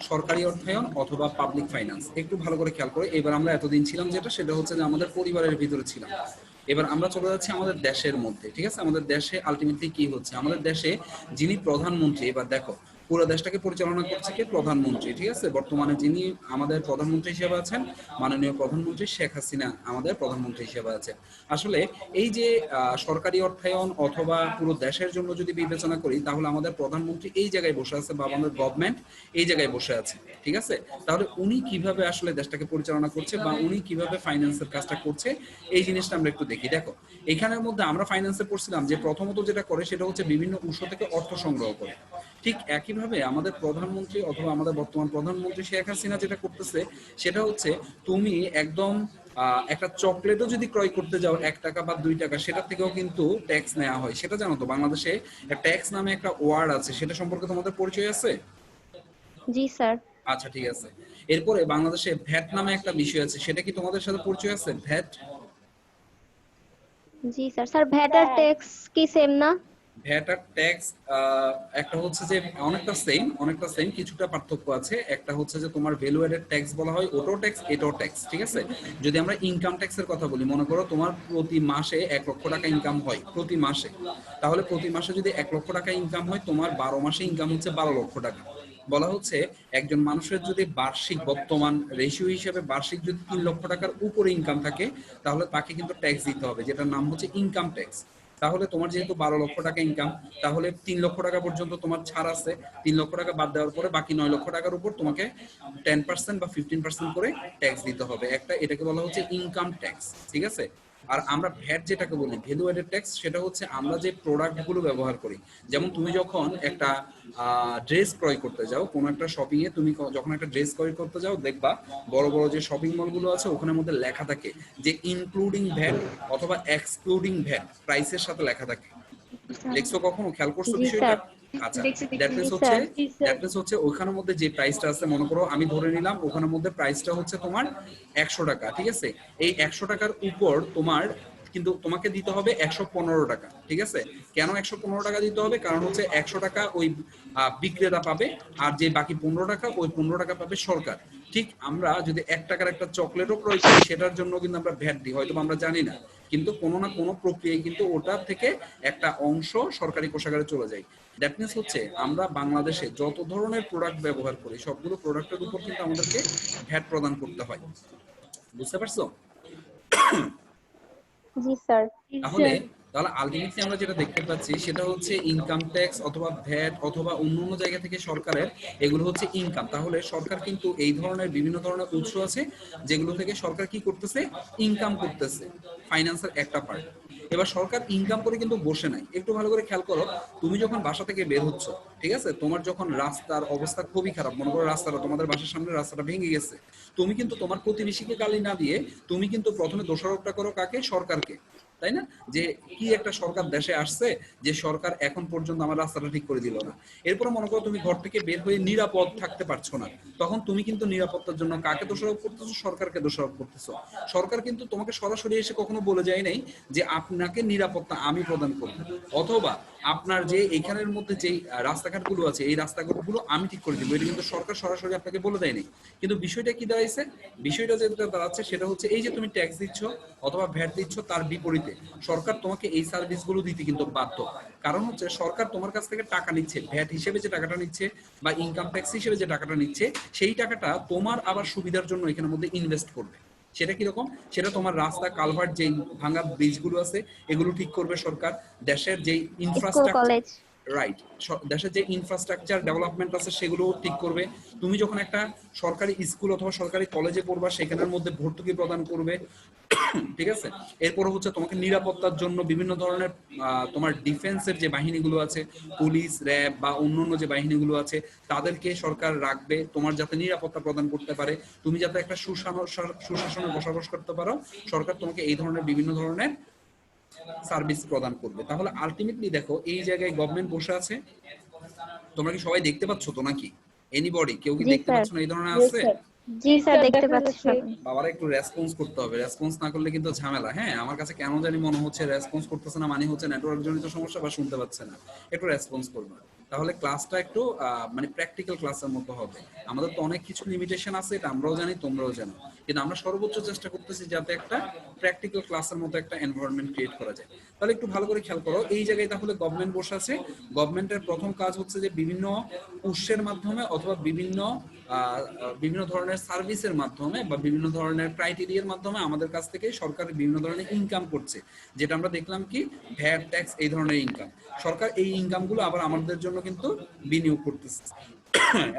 সরকারি অর্থায়ন অথবা পাবলিক ফাইন্যান্স। একটু ভালো করে খেয়াল করে, এবার আমরা এতদিন ছিলাম যেটা, সেটা হচ্ছে যে আমাদের পরিবারের ভিতরে ছিলাম। এবার আমরা চলে যাচ্ছি আমাদের দেশের মধ্যে, ঠিক আছে? আমাদের দেশে আলটিমেটলি কি হচ্ছে, আমাদের দেশে যিনি প্রধানমন্ত্রী, এবার দেখো পুরো দেশটাকে পরিচালনা করছে কে? প্রধানমন্ত্রী, ঠিক আছে? বর্তমানে যিনি আমাদের প্রধানমন্ত্রী হিসেবে আছেন, মাননীয় প্রধানমন্ত্রী শেখ হাসিনা আমাদের প্রধানমন্ত্রী হিসেবে আছেন। আসলে এই যে সরকারি অর্থায়ন অথবা পুরো দেশের জন্য যদি বিবেচনা করি, তাহলে আমাদের প্রধানমন্ত্রী এই জায়গায় বসে আছে, বা আমাদের গভর্নমেন্ট এই জায়গায় বসে আছে, ঠিক আছে? তাহলে উনি কিভাবে আসলে দেশটাকে পরিচালনা করছে, বা উনি কিভাবে ফাইন্যান্সের কাজটা করছে, এই জিনিসটা আমরা একটু দেখি। দেখো, এখানের মধ্যে আমরা ফাইন্যান্সে পড়ছিলাম যে প্রথমত যেটা করে সেটা হচ্ছে বিভিন্ন উৎস থেকে অর্থ সংগ্রহ করে। ঠিক একইভাবে আমাদের প্রধানমন্ত্রী অথবা আমাদের বর্তমান প্রধানমন্ত্রী শেখ হাসিনা যেটা করতেছে সেটা হচ্ছে, তুমি একদম একটা চকলেটও যদি ক্রয় করতে যাও 1 টাকা বা 2 টাকা, সেটা থেকেও কিন্তু ট্যাক্স নেওয়া হয়। সেটা জানো তো? বাংলাদেশে ট্যাক্স নামে একটা ওয়ার্ড আছে, সেটা সম্পর্কে তোমাদের পরিচয় আছে? জি স্যার। আচ্ছা ঠিক আছে। এরপরে বাংলাদেশে ভ্যাট নামে একটা বিষয় আছে, সেটা কি তোমাদের সাথে পরিচয় আছে? ভ্যাট। জি স্যার। স্যার ভ্যাট আর ট্যাক্স কি সেম না? ভ্যাট আর ট্যাক্স একটা হচ্ছে যে অনেকটা সেম, কিছুটা পার্থক্য আছে। একটা হচ্ছে যে তোমার ভ্যালু এডেড ট্যাক্স বলা হয়, ওটাও ট্যাক্স এটাও ট্যাক্স, ঠিক আছে? যদি আমরা ইনকাম ট্যাক্সের কথা বলি, মনে করো তোমার প্রতি মাসে 1 লক্ষ টাকা ইনকাম হয় প্রতি মাসে, তাহলে প্রতি মাসে যদি 1 লক্ষ টাকা ইনকাম হয়, তোমার 12 মাসে ইনকাম হচ্ছে 12 লক্ষ টাকা। বলা হচ্ছে একজন মানুষের যদি বার্ষিক বর্তমান রেশিও হিসেবে বার্ষিক যদি 3 লক্ষ টাকার উপরে ইনকাম থাকে, তাহলে তাকে কিন্তু ট্যাক্স দিতে হবে, যেটার নাম হচ্ছে ইনকাম ট্যাক্স। তাহলে তোমার যেহেতু 12 লক্ষ টাকা ইনকাম, তাহলে 3 লক্ষ টাকা পর্যন্ত তোমার ছাড় আছে। 3 লক্ষ টাকা বাদ দেওয়ার পরে বাকি 9 লক্ষ টাকার উপর তোমাকে 10% বা 15% করে ট্যাক্স দিতে হবে। এটাকে বলা হচ্ছে ইনকাম ট্যাক্স, ঠিক আছে? আর আমরা ভ্যাট যেটাকে বলি, ভ্যালু এডেড ট্যাক্স, সেটা হচ্ছে আমরা যে প্রোডাক্টগুলো ব্যবহার করি। যেমন তুমি যখন একটা ড্রেস ক্রয় করতে যাও কোনো একটা শপিং এ, তুমি যখন একটা ড্রেস ক্রয় করতে যাও, দেখবা বড় বড় যে শপিং মলগুলো আছে ওখানের মধ্যে লেখা থাকে যে ইনক্লুডিং ভ্যাট অথবা এক্সক্লুডিং ভ্যাট, প্রাইসের সাথে লেখা থাকে। দেখছো কখনো? খেয়াল করছো জি বিষয়টা? স্যার। আচ্ছা, দেখছি দ্যাট দেখছি মিন্স জি হচ্ছে স্যার। জি স্যার। ওখানের মধ্যে যে প্রাইসটা আছে, মনে করো আমি ধরে নিলাম ওখানের মধ্যে প্রাইসটা হচ্ছে তোমার 100 টাকা, ঠিক আছে? এই 100 টাকার উপর তোমার কিন্তু তোমাকে দিতে হবে 115 টাকা, ঠিক আছে? কেন 115 টাকা দিতে হবে? কারণ হচ্ছে 100 টাকা ওই বিক্রেতা পাবে, আর যে বাকি 15 টাকা, ওই 15 টাকা পাবে সরকার। ঠিক আমরা যদি 1 টাকার একটা চকলেটও ক্রয় করি, সেটার জন্য কিন্তু আমরা ভ্যাট দিই, হয়তো আমরা জানি না, কিন্তু কোনো না কোনো প্রক্রিয়ায় কিন্তু ওটার থেকে একটা অংশ সরকারি কোষাগারে চলে যায়। দ্যাট মিনস হচ্ছে আমরা বাংলাদেশে যত ধরনের প্রোডাক্ট ব্যবহার করি, সবগুলো প্রোডাক্টের উপর কিন্তু আমাদেরকে ভ্যাট প্রদান করতে হয়। বুঝতে পারছো? জি স্যার। জি তাহলে স্যার। তাহলে আলটিমেটলি আমরা যেটা দেখতে পাচ্ছি সেটা হচ্ছে ইনকাম ট্যাক্স অথবা ভ্যাট অথবা অন্য অন্য জায়গা থেকে সরকারের, এগুলো হচ্ছে ইনকাম। তাহলে সরকার কিন্তু এই ধরনের বিভিন্ন ধরনের উৎস আছে যেগুলো থেকে সরকার কি করতেছে, ইনকাম করতেছে, ফাইন্যান্সের একটা পার্ট। এবার সরকার ইনকাম করে কিন্তু বসে নাই, একটু ভালো করে খেয়াল করো। তুমি যখন বাসা থেকে বের হচ্ছ, ঠিক আছে, তোমার যখন রাস্তার অবস্থা খুবই খারাপ, মনে করো রাস্তাটা, তোমাদের বাসার সামনে রাস্তাটা ভেঙে গেছে, তুমি কিন্তু তোমার প্রতিবেশীকে গালি না দিয়ে তুমি কিন্তু প্রথমে দোষারোপটা করো কাকে? সরকারকে, তাই না? যে কি একটা সরকার দেশে আসছে, যে সরকার এখন পর্যন্ত আমার রাস্তাটা ঠিক করে দিল না। এরপরে মনে করো তুমি ঘর থেকে বের হয়ে নিরাপদ থাকতে পারছো না, তখন তুমি কিন্তু নিরাপত্তার জন্য কাকে দোষারোপ করতেছো? সরকারকে দোষারোপ করতেছো। সরকার কিন্তু তোমাকে সরাসরি এসে কখনো বলে যায় নাই যে আপনাকে নিরাপত্তা আমি প্রদান করব, অথবা আপনার যে এইখানের মধ্যে যে রাস্তাঘাটগুলো আছে এই রাস্তাঘাটগুলো আমি ঠিক করে দিব, এটা কিন্তু সরকার সরাসরি আপনাকে বলে দেয়নি। কিন্তু বিষয়টা কি দাঁড়াইছে? বিষয়টা যেটা দাঁড়াচ্ছে সেটা হচ্ছে এই যে তুমি ট্যাক্স দিচ্ছ অথবা ভ্যাট দিচ্ছ, তার বিপরীতে সরকার তোমাকে এই সার্ভিসগুলো দিতে কিন্তু বাধ্য। কারণ হচ্ছে সরকার তোমার কাছ থেকে টাকা নিচ্ছে, ভ্যাট হিসেবে যে টাকাটা নিচ্ছে বা ইনকাম ট্যাক্স হিসেবে যে টাকাটা নিচ্ছে, সেই টাকাটা তোমার আবার সুবিধার জন্য এখানের মধ্যে ইনভেস্ট করবে। সেটা কিরকম? সেটা তোমার রাস্তা কালভার্ট, যেই ভাঙা ব্রিজগুলো আছে এগুলো ঠিক করবে সরকার। দেশের যেই স্কুল ইনফ্রাস্ট্রাকচার, কলেজ। রাইট, দেশের যে ইনফ্রাস্ট্রাকচার ডেভেলপমেন্ট আছে সেগুলো ঠিক করবে। তুমি যখন একটা সরকারি স্কুল অথবা সরকারি কলেজে পড়বা, সেখানের মধ্যে ভর্তুকি প্রদান করবে, ঠিক আছে? এরপর হচ্ছে তোমাকে নিরাপত্তার জন্য বিভিন্ন ধরনের তোমার ডিফেন্সের যে বাহিনীগুলো আছে, পুলিশ, র্যাব বা অন্যান্য যে বাহিনীগুলো আছে, তাদেরকে সরকার রাখবে তোমার যাতে নিরাপত্তা প্রদান করতে পারে, তুমি যাতে একটা সুশাসনে বসবাস করতে পারো। সরকার তোমাকে এই ধরনের বিভিন্ন ধরনের সার্ভিস প্রদান করবে। তাহলে আলটিমেটলি দেখো, এই জায়গায় গভর্নমেন্ট বসে আছে, তোমরা কি সবাই দেখতে পাচ্ছ তো নাকি? এনিবডি, কেউ কি জি দেখতে স্যার। পাচ্ছ না এই ধরনের ইয়েস আছে? স্যার। জি জি স্যার, স্যার দেখতে দেখা পাচ্ছি যাচ্ছে। সবাই। বাবারা একটু রেসপন্স করতে হবে, রেসপন্স না করলে কিন্তু ঝামেলা। হ্যাঁ, আমার কাছে কেন জানি মনে হচ্ছে রেসপন্স করতেছে না, মানে হচ্ছে নেটওয়ার্ক জনিত সমস্যা বা শুনতে পাচ্ছে না। একটু রেসপন্স করবে, তাহলে ক্লাসটা একটু মানে প্র্যাকটিক্যাল ক্লাসের মতো হবে। আমাদের তো অনেক কিছু লিমিটেশন আছে, এটা আমরাও জানি, তোমরাও জানো, কিন্তু আমরা সর্বোচ্চ চেষ্টা করতেছি যাতে একটা প্র্যাকটিক্যাল ক্লাসের মতো একটা এনভায়রনমেন্ট ক্রিয়েট করা যায়। তাহলে একটু ভালো করে খেয়াল করো, এই জায়গায় তাহলে গভর্নমেন্ট বসে আছে। গভর্নমেন্টের প্রথম কাজ হচ্ছে যে বিভিন্ন উৎসের মাধ্যমে অথবা বিভিন্ন ধরনের সার্ভিসের মাধ্যমে বা বিভিন্ন ধরনের ক্রাইটেরিয়ার মাধ্যমে আমাদের কাছ থেকে সরকার বিভিন্ন ধরনের ইনকাম করছে, যেটা আমরা দেখলাম কি ভ্যাট, ট্যাক্স, এই ধরনের ইনকাম। সরকার এই ইনকামগুলো আবার আমাদের জন্য কিন্তু বিনিয়োগ করতেছে।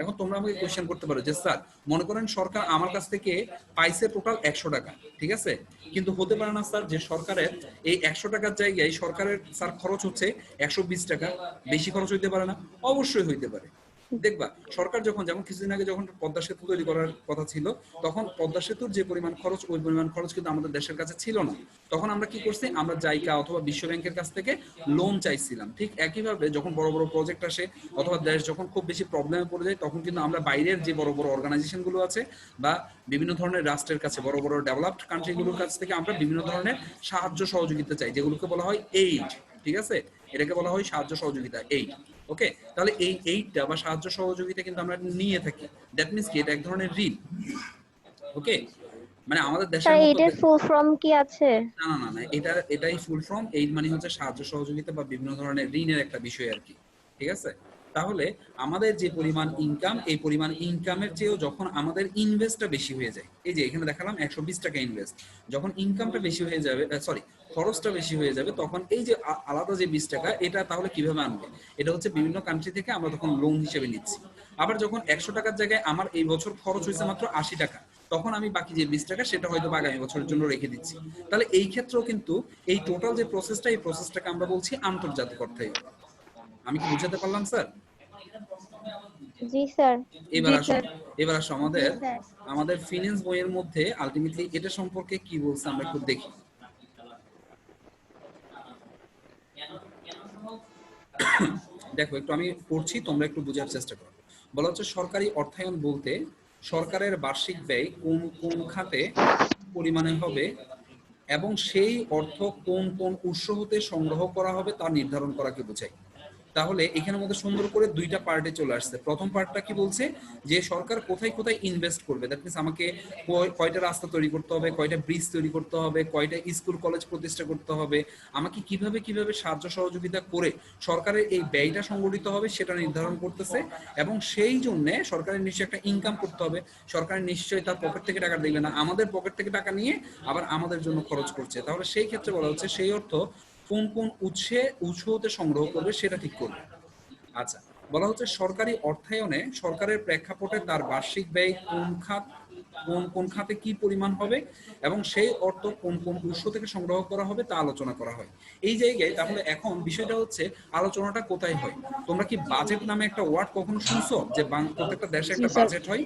এখন তোমরা আমাকে কোশ্চেন করতে পারো যে স্যার, মনে করেন সরকার আমার কাছ থেকে পাইছে টোটাল 100 টাকা, ঠিক আছে, কিন্তু হতে পারে না স্যার যে সরকারের এই 100 টাকার জায়গায় সরকারের স্যার খরচ হচ্ছে 120 টাকা, বেশি খরচ হইতে পারে না? অবশ্যই হইতে পারে। দেখবা সরকার যখন, যেমন কিছুদিন আগে যখন পদ্মা সেতু তৈরি করার কথা ছিল, তখন পদ্মা সেতুর যে পরিমাণ খরচ, ওই পরিমাণ খরচ কিন্তু আমাদের দেশের কাছে ছিল না। তখন আমরা কি করছি? আমরা জাইকা অথবা বিশ্ব ব্যাংকের কাছ থেকে লোন চাইছিলাম। ঠিক একইভাবে যখন বড় বড় প্রজেক্ট আসে অথবা দেশ যখন খুব বেশি প্রবলেমে পড়ে যায়, তখন কিন্তু আমরা বাইরের যে বড় বড় অর্গানাইজেশন গুলো আছে বা বিভিন্ন ধরনের রাষ্ট্রের কাছে, বড় বড় ডেভেলপড কান্ট্রিগুলোর কাছ থেকে আমরা বিভিন্ন ধরনের সাহায্য সহযোগিতা চাই, যেগুলোকে বলা হয় এইড। ঠিক আছে, এটাকে বলা হয় সাহায্য সহযোগিতা, এইড। ওকে, তাহলে এই এইডটা বা সাহায্য সহযোগিতা কিন্তু আমরা নিয়ে থাকি। দ্যাট মিনস কি, এটা এক ধরনের ঋণ। ওকে, মানে আমাদের দেশের স্যার, মতো এইটার ফুল ফর্ম কি আছে? না না না না, এটাই ফুল ফর্ম। এইড মানে হচ্ছে সাহায্য সহযোগিতা বা বিভিন্ন ধরনের ঋণের একটা বিষয় আর কি। ঠিক আছে, তাহলে আমাদের যে পরিমাণ ইনকাম, এই পরিমাণ ইনকামের চেয়েও যখন আমাদের ইনভেস্টটা বেশি হয়ে যায়, এই যে এখানে দেখালাম 120 টাকা ইনভেস্ট, যখন ইনকামটা বেশি হয়ে যাবে, সরি খরচটা বেশি হয়ে যাবে, তখন এই যে আলাদা যে 20 টাকা, এটা তাহলে কিভাবে আনবে? এটা হচ্ছে বিভিন্ন কান্ট্রি থেকে আমরা তখন লোন হিসেবে নিচ্ছি। আবার যখন 100 টাকার জায়গায় আমার এই বছর খরচ হয়েছে মাত্র 80 টাকা, তখন আমি বাকি যে 20 টাকা সেটা হয়তো আগামী বছরের জন্য রেখে দিচ্ছি। তাহলে এই ক্ষেত্রেও কিন্তু এই টোটাল যে প্রসেসটা, এই প্রসেসটাকে আমরা বলছি আন্তর্জাতিক অর্থায়ন। আমি কি বুঝাতে পারলাম স্যার? জি স্যার। এবার জি আসো, স্যার। এবার আসো জি আমাদের স্যার। আমাদের ফিন্যান্স বইয়ের মধ্যে আলটিমেটলি এটা সম্পর্কে কি বলছে আমরা একটু দেখি। দেখো একটু আমি পড়ছি, তোমরা একটু বোঝার চেষ্টা করো। বলা হচ্ছে সরকারি অর্থায়ন বলতে সরকারের বার্ষিক ব্যয় কোন কোন খাতে পরিমাণে হবে এবং সেই অর্থ কোন কোন উৎস হতে সংগ্রহ করা হবে তা নির্ধারণ করাকে বোঝায়। তাহলে এখানের মধ্যে সুন্দর করে দুইটা পার্টে চলে আসছে। প্রথম পার্টটা কি বলছে যে সরকার কোথায় কোথায় ইনভেস্ট করবে, দ্যাট মিনস আমাকে কয়টা রাস্তা তৈরি করতে হবে, কয়টা ব্রিজ তৈরি করতে হবে, কয়টা স্কুল কলেজ প্রতিষ্ঠা করতে হবে, আমাকে কিভাবে কিভাবে সাহায্য সহযোগিতা করে সরকারের এই ব্যয়টা সংগঠিত হবে সেটা নির্ধারণ করতেছে। এবং সেই জন্য সরকারের নিশ্চয়ই একটা ইনকাম করতে হবে। সরকারের নিশ্চয়ই তার পকেট থেকে টাকা দিবে না, আমাদের পকেট থেকে টাকা নিয়ে আবার আমাদের জন্য খরচ করছে। তাহলে সেই ক্ষেত্রে বলা হচ্ছে সেই অর্থ কোন কোন উৎস হতে সংগ্রহ করবে সেটা ঠিক করবে। আচ্ছা, বলা হচ্ছে সরকারি অর্থায়নে সরকারের প্রেক্ষাপটে তার বার্ষিক ব্যয় কোন কোন খাতে কি পরিমাণ হবে এবং সেই অর্থ কোন কোন উৎস থেকে সংগ্রহ করা হবে তা আলোচনা করা হয় এই জায়গায়। তাহলে এখন বিষয়টা হচ্ছে আলোচনাটা কোথায় হয়? তোমরা কি বাজেট নামে একটা ওয়ার্ড কখনো শুনছো যে প্রত্যেকটা দেশে একটা বাজেট হয়?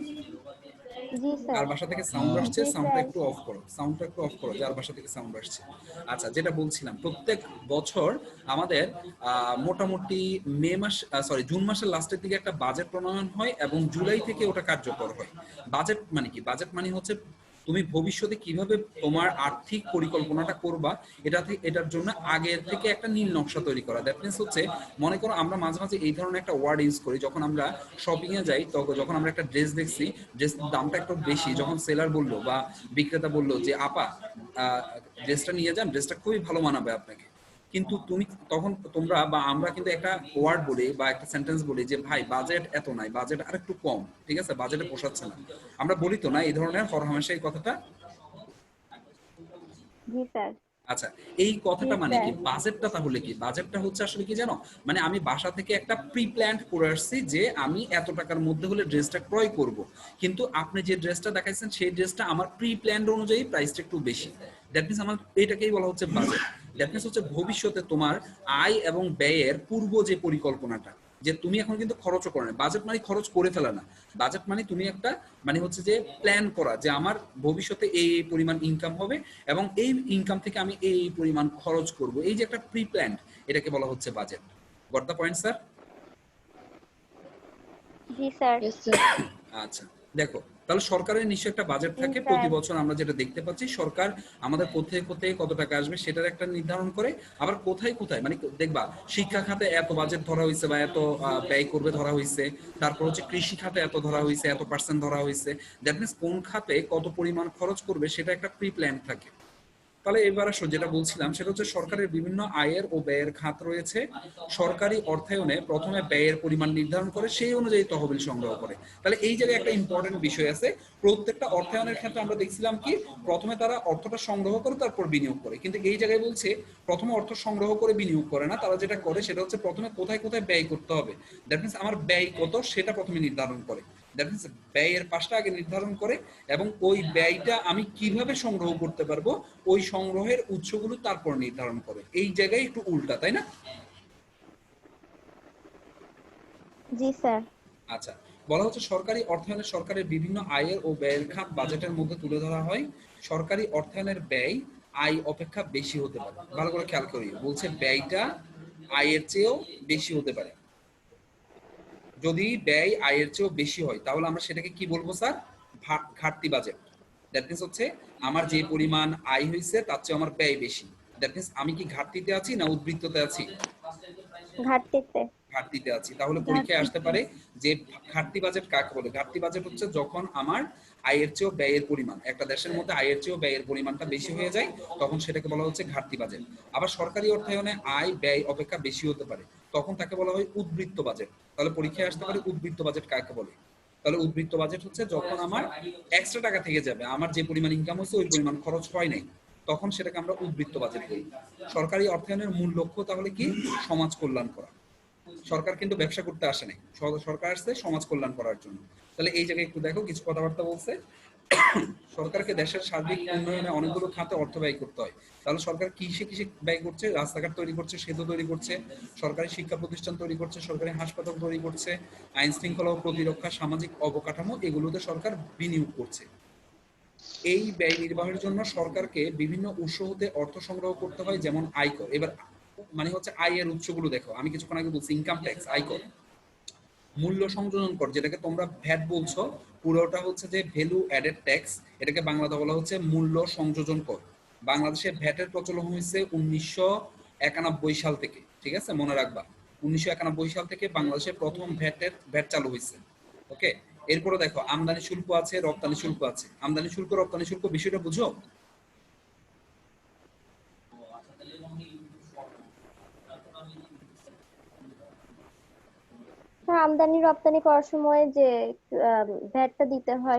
জি স্যার। কার বাসা থেকে সাউন্ড আসছে? জি সাউন্ডটা স্যার। একটু অফ করো, সাউন্ডটা একটু অফ করো, যার বাসা থেকে সাউন্ড আসছে। আচ্ছা, যেটা বলছিলাম, প্রত্যেক বছর আমাদের মোটামুটি জুন মাসের লাস্টের দিকে একটা বাজেট প্রণয়ন হয় এবং জুলাই থেকে ওটা কার্যকর হয়। বাজেট মানে কি? বাজেট মানে হচ্ছে তুমি ভবিষ্যতে কিভাবে তোমার আর্থিক পরিকল্পনাটা করবা এটার জন্য আগে থেকে একটা নীল নকশা তৈরি করা। দ্যাট মিনস হচ্ছে, মনে করো আমরা মাঝে মাঝে এই ধরনের একটা ওয়ার্ড ইউজ করি যখন আমরা শপিং এ যাই, তখন যখন আমরা একটা ড্রেস দেখছি, ড্রেস দামটা একটু বেশি, যখন সেলার বললো বা বিক্রেতা বললো যে আপা ড্রেসটা নিয়ে যান, ড্রেসটা খুবই ভালো মানাবে আপনাকে, কিন্তু তোমরা বা আমরা কিন্তু একটা ওয়ার্ড বলি বা একটা সেন্টেন্স বলি যে ভাই বাজেট এত নাই, বাজেট আর একটু কম, ঠিক আছে, বাজেটে পোষাচ্ছে না। আমরা বলি তো না এই ধরনের হরহামেশা এই কথাটা? জি স্যার। আচ্ছা, এই কথাটা মানে কি? বাজেটটা তাহলে কি? বাজেটটা হচ্ছে আসলে কি জানো, মানে আমি বাসা থেকে একটা প্রি প্ল্যান করে আসছি যে আমি এত টাকার মধ্যে হলে ড্রেসটা ক্রয় করব, কিন্তু আপনি যে ড্রেসটা দেখাইছেন সেই ড্রেসটা আমার প্রি প্ল্যান অনুযায়ী প্রাইসটা একটু বেশি। দ্যাট মিনস আমার এটাকেই বলা হচ্ছে বাজেট। দ্যাট মিনস হচ্ছে ভবিষ্যতে তোমার আয় এবং ব্যয়ের পূর্ব যে পরিকল্পনাটা, যে তুমি এখন কিন্তু খরচও করো না। বাজেট মানে খরচ করে ফেলা না, বাজেট মানে তুমি একটা মানে হচ্ছে যে প্ল্যান করা যে আমার ভবিষ্যতে এই পরিমাণ ইনকাম হবে এবং এই ইনকাম থেকে আমি এই পরিমাণ খরচ করব, এই যে একটা প্রি প্ল্যান, এটাকে বলা হচ্ছে budget. Got the point sir? জি স্যার। আচ্ছা, দেখো তাহলে সরকারের নিশ্চয়ই একটা বাজেট থাকে। প্রতি বছর আমরা যেটা দেখতে পাচ্ছি, সরকার আমাদের কোথায় কোথায় কত টাকা আসবে সেটার একটা নির্ধারণ করে। আবার কোথায় কোথায় মানে দেখবা শিক্ষা খাতে এত বাজেট ধরা হয়েছে বা এত ব্যয় করবে ধরা হয়েছে, তারপর হচ্ছে কৃষি খাতে এত ধরা হয়েছে, এত পার্সেন্ট ধরা হয়েছে। দ্যাট মিনস কোন খাতে কত পরিমাণ খরচ করবে সেটা একটা প্রি প্ল্যান থাকে। তাহলে এবার আসো যেটা বলছিলাম সেটা হচ্ছে সরকারের বিভিন্ন আয়ের ও ব্যয়ের খাত রয়েছে। সরকারি অর্থায়নে প্রথমে ব্যয়ের পরিমাণ নির্ধারণ করে সেই অনুযায়ী তহবিল সংগ্রহ করে। তাহলে এই জায়গায় একটা ইম্পর্টেন্ট বিষয় আছে। প্রত্যেকটা অর্থায়নের ক্ষেত্রে আমরা দেখছিলাম কি প্রথমে তারা অর্থটা সংগ্রহ করে তারপর বিনিয়োগ করে, কিন্তু এই জায়গায় বলছে প্রথমে অর্থ সংগ্রহ করে বিনিয়োগ করে না, তারা যেটা করে সেটা হচ্ছে প্রথমে কোথায় কোথায় ব্যয় করতে হবে, দ্যাট মিনস আমার ব্যয় কত সেটা প্রথমে নির্ধারণ করে। দ্যাট মিনস ব্যয়ের পাশটা আগে নির্ধারণ করে এবং ওই ব্যয়টা আমি কিভাবে সংগ্রহ করতে পারবো ওই সংগ্রহের উৎসগুলো তারপর নির্ধারণ করে। এই জায়গায় একটু উল্টা, তাই না? জি স্যার। আচ্ছা, বলা হচ্ছে সরকারি অর্থায়নে সরকারের বিভিন্ন আয়ের ও ব্যয়ের খাত বাজেটের মধ্যে তুলে ধরা হয়। সরকারি অর্থায়নের ব্যয় আয় অপেক্ষা বেশি হতে পারে। ভালো করে খেয়াল করি, বলছে ব্যয়টা আয়ের চেয়েও বেশি হতে পারে। যদি ব্যয় আয়ের চেয়েও বেশি হয় তাহলে আমরা সেটাকে কি বলবো স্যার? ঘাটতি বাজেট। দ্যাট মিনস হচ্ছে আমার যে পরিমাণ আয় হয়েছে তার চেয়ে আমার ব্যয় বেশি। দ্যাট মিনস আমি কি ঘাটতিতে আছি না উদ্বৃত্ততে আছি? ঘাটতিতে। ঘাটতিতে আছি। তাহলে পরীক্ষায় আসতে পারে যে ঘাটতি বাজেট কাকে বলে? ঘাটতি বাজেট হচ্ছে যখন আমার আয়ের চেয়েও ব্যয়ের পরিমাণ, একটা দেশের মধ্যে আয়ের চেয়েও ব্যয়ের পরিমাণটা বেশি হয়ে যায়, তখন সেটাকে বলা হচ্ছে ঘাটতি বাজেট। আবার সরকারি অর্থায়নে আয় ব্যয় অপেক্ষা বেশি হতে পারে, তখন তাকে বলা হয় উদ্বৃত্ত বাজেট। তাহলে পরীক্ষায় আসতে পারে উদ্বৃত্ত বাজেট কাকে বলে? তাহলে উদ্বৃত্ত বাজেট হচ্ছে যখন আমার এক্সট্রা টাকা থেকে যাবে, আমার যে পরিমাণ ইনকাম হচ্ছে ওই পরিমাণ খরচ হয় নাই, তখন সেটাকে আমরা উদ্বৃত্ত বাজেট বলি। সরকারি অর্থায়নের মূল লক্ষ্য তাহলে কি? সমাজ কল্যাণ করা। সরকার কিন্তু ব্যবসা করতে আসে নাই, সরকার আসছে সমাজ কল্যাণ করার জন্য। তাহলে এই জায়গায় একটু দেখো কিছু কথাবার্তা বলছে। সরকারকে দেশের সার্বিক উন্নয়নে অনেকগুলো খাতে অর্থ ব্যয় করতে হয়। তাহলে সরকার কিসে কিসে ব্যয় করছে? রাস্তাঘাট তৈরি করছে, সেতু তৈরি করছে, সরকারি শিক্ষা প্রতিষ্ঠান তৈরি করছে, সরকারি হাসপাতাল তৈরি করছে, আইন শৃঙ্খলা ও প্রতিরক্ষা, সামাজিক অবকাঠামো, এগুলোতে সরকার বিনিয়োগ করছে। এই ব্যয় নির্বাহের জন্য সরকারকে বিভিন্ন উৎস হতে অর্থ সংগ্রহ করতে হয়, যেমন আয়কর। এবার মানে হচ্ছে আয়ের উৎসগুলো দেখো, আমি কিছুক্ষণ আগে বলছি ইনকাম ট্যাক্স, আয়কর, মূল্য সংযোজন কর যেটাকে তোমরা ভ্যাট বলছো, পুরোটা হচ্ছে যে ভ্যালু অ্যাডেড ট্যাক্স, এটাকে বাংলাতে বলা হচ্ছে মূল্য সংযোজন কর। বাংলাদেশে ভ্যাটের প্রচলন হয়েছে 1991 সাল থেকে, ঠিক আছে, মনে রাখবা 1991 সাল থেকে বাংলাদেশে প্রথম ভ্যাট চালু হয়েছে। ওকে, এরপরে দেখো আমদানি শুল্ক আছে, রপ্তানি শুল্ক আছে। আমদানি শুল্ক রপ্তানি শুল্ক বিষয়টা বুঝো? স্যার আমদানি রপ্তানি করার সময় যে ভ্যাটটা দিতে হয়